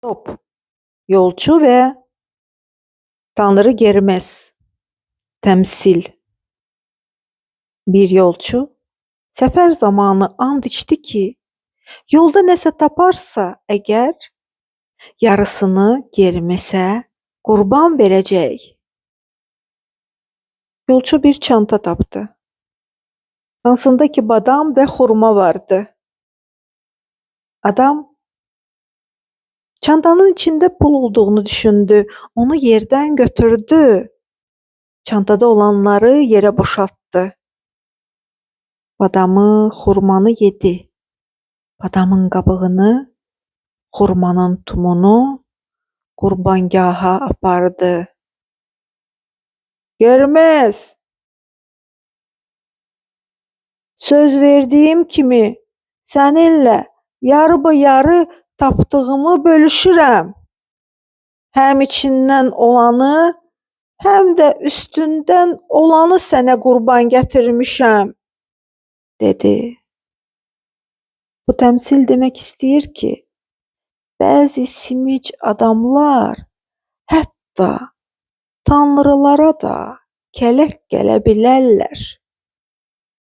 Top, yolçu ve Tanrı Germez. Temsil. Bir yolçu sefer zamanı and içdi ki, yolda nəsə taparsa əgər, yarısını Germesə qurban verəcək. Yolçu bir çanta tapdı. Hansındakı badam və xurma vardı. Adam çantanın içində pul olduğunu düşündü. Onu yerdən götürdü. Çantada olanları yerə boşaltdı. Badamı, xurmanı yedi. Badamın qabığını, xurmanın tumunu qurbangaha apardı. Görməz, söz verdiyim kimi səninlə yarı-yarı tapdığımı bölüşürəm. Həm içindən olanı, həm də üstündən olanı sənə qurban gətirmişəm, dedi. Bu təmsil demək istəyir ki, bəzi simic adamlar hətta tanrılara da kələk gələ bilərlər.